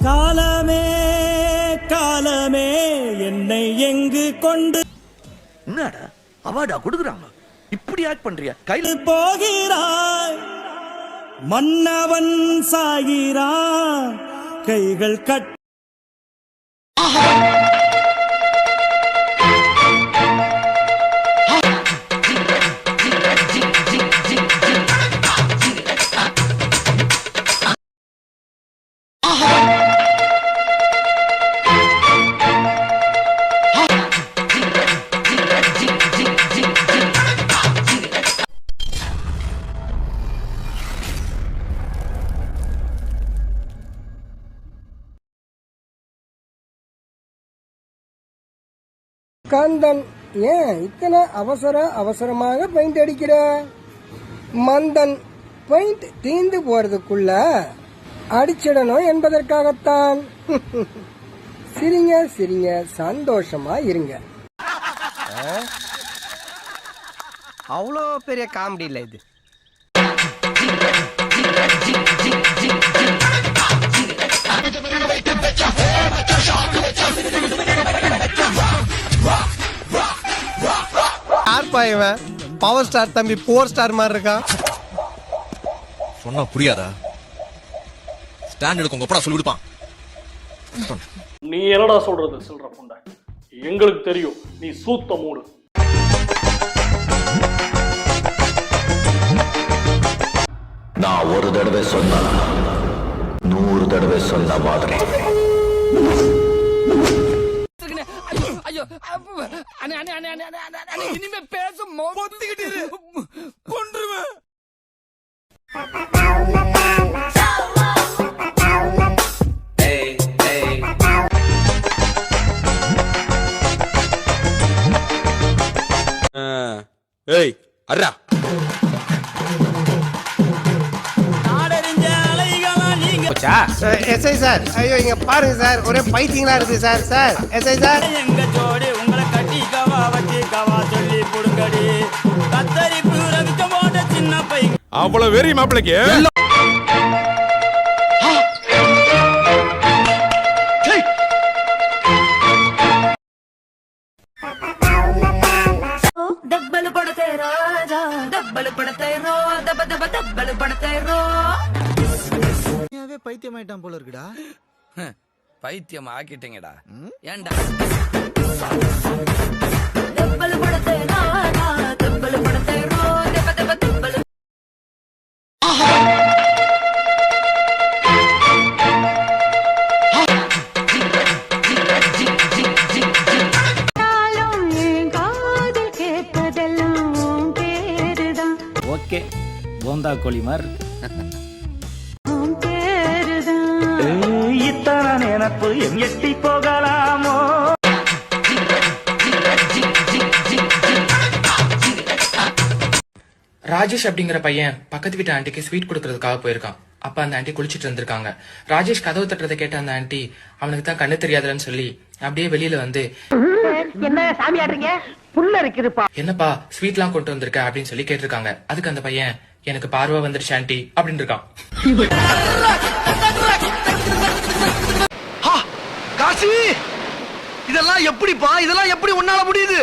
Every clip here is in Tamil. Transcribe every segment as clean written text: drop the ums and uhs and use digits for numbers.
காலமே காலமே என்னை எங்கு கொண்டு என்னடா அவார்டா கொடுக்குறாங்க, இப்படி ஆக்ட் பண்றியா? கையில போகிறாய் மன்னவன் சாகிறான் கைகள் கட் காந்தன், ஏன் இத்தனை அவசரமாக பெயிண்ட் அடிக்கிற? மந்தன், பெயிண்ட் தீந்து போறதுக்குள்ள அடிச்சிடணும் என்பதற்காகத்தான். சிரிங்க சிரிங்க, சந்தோஷமா இருங்க. அவ்வளோ பெரிய காமெடி இல்லை இது. பவர் ஸ்டார் தம்பி 4 ஸ்டார் மாதிரி இருக்கான். சொன்னா புரியாதா? ஸ்டாண்டர்டுக்கு உங்க அப்பா சொல்லி கொடுப்பான். நீ என்னடா சொல்றது சில்ற புண்டை? எங்களுக்கு தெரியும் நீ சூத்த மூடு. நான் ஒரு தடவை சொன்னா 100 தடவை சொன்ன மாதிரி. இனிமே பேசும் கொன்றுவேன். ஏய் அர்ரா, எஸ்ஐ சார், ஐயோ இங்க பாருங்க சார், ஒரே பைத்தியங்களா இருக்கு சார். சார் எஸ்ஐ சார், எங்க ஜோடி உங்களை கட்டி கவா வச்சு கவா சொல்லி புடுங்கடி கத்தரி பூரவிச்ச போட்ட சின்ன பை அவ்வளவு வெறி மாப்பிளைக்கு. दब्बल पड़ते राजा दब्बल पड़ते रो दब दब दब्बल पड़ते रो. பைத்தியமாயிட்டான் போல இருக்குடா. பைத்தியம் ஆக்கிட்டீங்கடா. ஏன்டா दब्बल पड़ते राजा दब्बल पड़ते रो दब दब दब्बल. ஓகே போந்தா கோழிமார் இத்தனை நினப்பு எட்டி போகலாமோ? ராஜேஷ் அப்படிங்கிற பையன் பக்கத்து வீட்டு ஆண்டிக்கு ஸ்வீட் கொடுக்கறதுக்காக போயிருக்கான். அப்ப அந்த ஆண்டி குளிச்சிட்டு இருந்திருக்காங்க. ராஜேஷ் கதவு தட்டுறதை கேட்ட அந்த ஆண்டி அவனுக்கு தான் கண்ணு தெரியாதுன்னு சொல்லி அப்படியே வெளியில வந்து, என்ன சாமி ஆடுறீங்க? புல்ல இருக்குதுப்பா. என்னப்பா ஸ்வீட் எல்லாம் கொண்டு வந்திருக்க அப்படின்னு சொல்லி கேட்டிருக்காங்க. அதுக்கு அந்த பையன், எனக்கு பார்வை வந்துருச்சு ஆண்டி அப்படின்னு இருக்கான். காசி, இதெல்லாம் எப்படிப்பா? இதெல்லாம் எப்படி உன்னால முடியுது?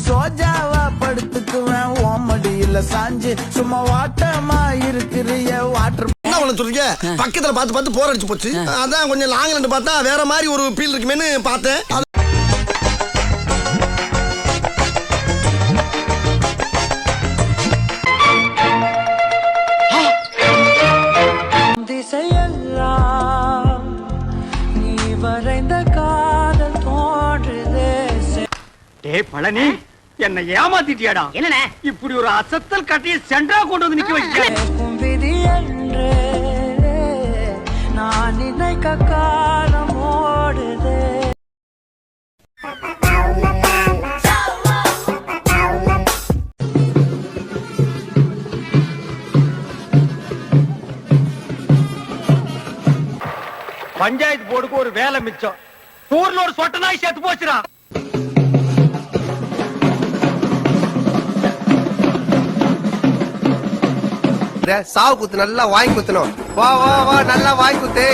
சோஜாவா படுத்துக்குவேன் ஓமடியில சாஞ்சு சும்மா வாட்டமா இருக்கிறிய வாட்டர். என்ன பண்ண சொல்றீங்க? பக்கத்துல பார்த்து பார்த்து போர் அடிச்சு போச்சு. அதான் கொஞ்சம் லாங்ல பார்த்தா வேற மாதிரி ஒரு ஃபீல் இருக்குமேன்னு பார்த்தேன். திசையெல்லாம் நீ வரைந்த காதல் தோன்றுதே. டேய் பழனி, என்னை ஏமாத்திட்டியாடா. என்னண்ணே இப்படி ஒரு அசத்தல் கட்டிய சென்டரா கொண்டு வந்து நிக்க வைக்க. விதி என்று நான் நினைக்க காலம் ஓடுதே. பஞ்சாயத்து போர்டுக்கு ஒரு வேலை மிச்சம். ஊர்ல ஒரு சொட்ட நாய் செத்து போச்சுடா. சாவு குத்து நல்லா வாங்கி குத்தணும். வா வா வா, நல்லா வாங்கி குத்து.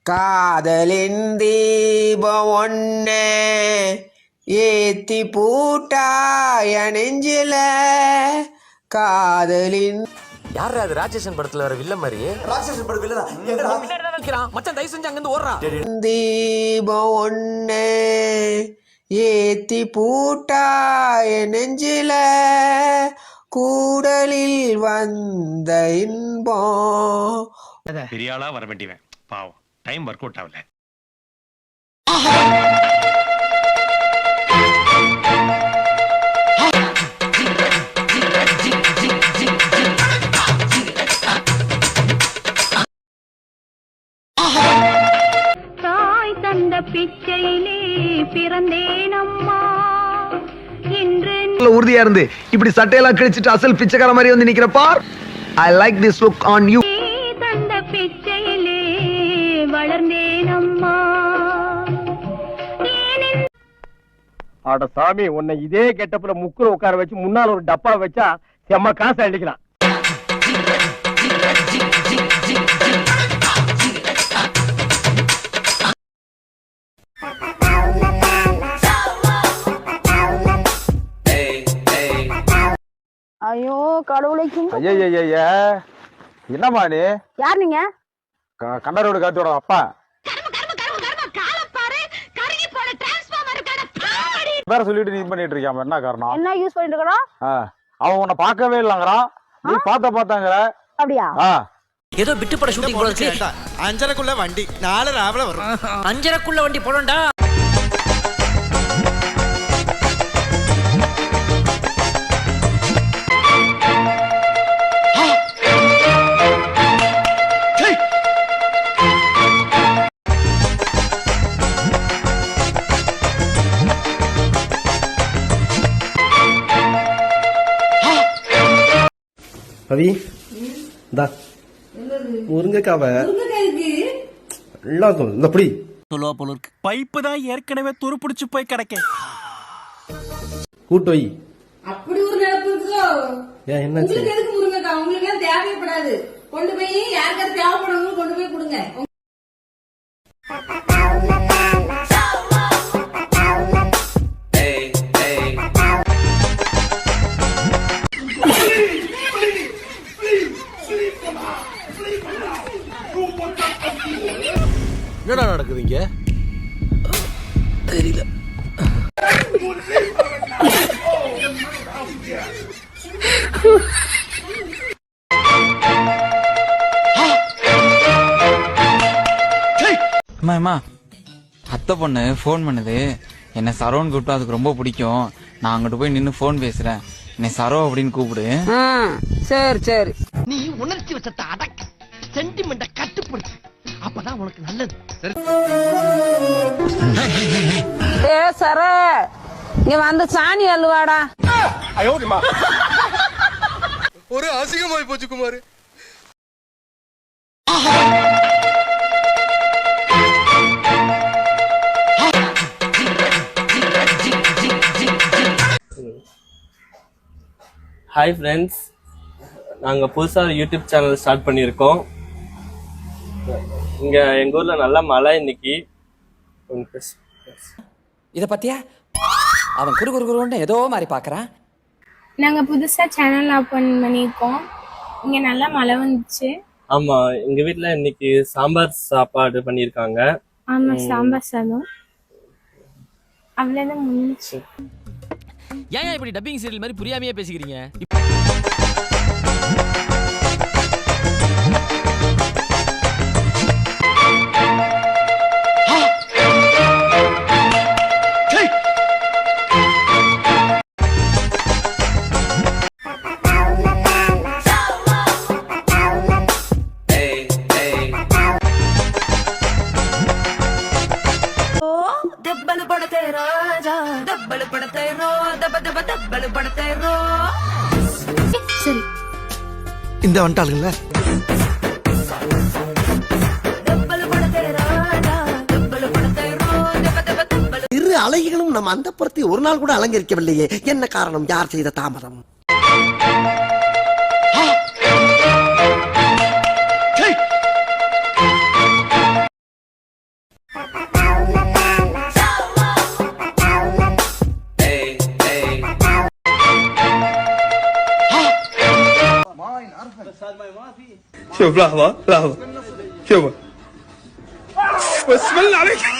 காதலின் தீபம் ஒண்ணே ஏத்தி பூட்டாய நெஞ்சில காதலின் யார் அது ராட்சசன் படத்துல வர வில்ல மாதிரி மச்சான் தயவு செஞ்சு அங்கிருந்து ஓடுறான் தீபம் ஒண்ணே ஏத்தி பூட்டாய நெஞ்சில கூடலில் வந்த இன்பம். பெரிய ஆளா வர வேண்டியவன் பாவம் டைம் ஒர்க் அவுட் ஆகல. தாய் தந்த பிச்சையிலே பிறந்தேன் அம்மா இன்று உறுதியா இருந்து இப்படி சட்டையெல்லாம் கிழிச்சிட்டு அசல் பிச்சைக்கார மாதிரி வந்து நிக்கிறப்பா. I like this look on you. தந்த பிச்சையிலே வளர்ந்தேன் அம்மா. ஆட சாமி உன்னை இதே கெட்டப்புல முக்குற உட்கார வச்சு முன்னால ஒரு டப்பா வச்சா செம்ம காசு அடிக்கலாம். ஐயோ கடவுளை ஐயா என்னம்மா நீ யார் நீங்க? கண்டரோடு காத்தோட அப்பா வேற சொல்லிட்டு நீ பண்ணிட்டு இருக்காம என்ன காரணம்? என்ன யூஸ் பண்ணிட்டு இருக்கறோம்? அவன் உன்னை பார்க்கவே இல்லங்கறான், நீ பார்த்தாங்கற. அப்படியா? ஏதோ பிட்டு பட ஷூட்டிங் போல இருக்கு. 5:30க்குள்ள வண்டி நாளை ராவில வரும். 5:30க்குள்ள வண்டி போடண்டா. பவி இந்தா முருங்கைக்காவை நல்லா இருக்கும். இந்த புடி சொல்லுவா போல இருக்கு. பைப்பு தான் ஏற்கனவே துருப்பிடிச்சு போய் கிடக்க. கூட்டு வை. அப்படி ஒரு நினைப்பு இருக்கோ? ஏன் என்னாச்சு? உங்களுக்கு எதுக்கு முருங்கக்கா? உங்களுக்கு எல்லாம் தேவைப்படாது. கொண்டு போய் யாருக்காவது தேவைப்படுறவங்க கொண்டு போய் கொடுங்க. என்னடா நடக்குதுங்க? தெரியல. அம்மா அத்தை பொண்ணு ஃபோன் பண்ணுது. என்ன சரவன் கூப்பிட்டா அதுக்கு ரொம்ப பிடிக்கும். நான் அங்கிட்டு போய் நின்னு ஃபோன் பேசுறேன். என்னை சரோ அப்படின்னு கூப்பிடு. சரி சரி. நீ உணர்ச்சி வச்சத்தை அடக்க, சென்டிமெண்ட கட்டுப்படுத்து. அப்பதான் உனக்கு நல்லது. சர இங்க வந்து சாணி அள்ளுவாடா. ஒரு அசிங்கமாய் போச்சு குமார். ஹாய் ஃப்ரெண்ட்ஸ், நாங்கள் புதுசாக யூடியூப் சேனல் ஸ்டார்ட் பண்ணியிருக்கோம். இங்கே எங்கள் ஊரில் நல்ல மழை இன்னைக்கு. இத பத்தியா அவன் குறுகுறுன்னு ஏதோ மாதிரி பாக்குறான். நாங்க புதுசா சேனல் ஓபன் பண்ணிருக்கோம். இங்க நல்லா மழை வந்துச்சு. ஆமாம், எங்கள் வீட்டில் இன்னைக்கு சாம்பார் சாப்பாடு பண்ணியிருக்காங்க. ஆமா, சாம்பார் சாதம். அவ்வளவுதான் முடிஞ்சிச்சு. ஏன் இப்படி டப்பிங் சீரியல் மாதிரி புரியாமையே பேசிக்கிறீங்க? दब्बल पड़ते राजा दब्बल पड़ते रो दब दब दब्बल पड़ते रो. சரி, இந்த வந்துட்டாளுங்கல்ல. दब्बल पड़ते राजा दब्बल पड़ते रो दब दब दब्बल. இரு அழகிகளும் நம்ம அந்த புறத்தை ஒரு நாள் கூட அலங்கரிக்கவில்லையே, என்ன காரணம்? யார் செய்த தாமதம்? شوف لحظة. شوف. بسم الله عليك.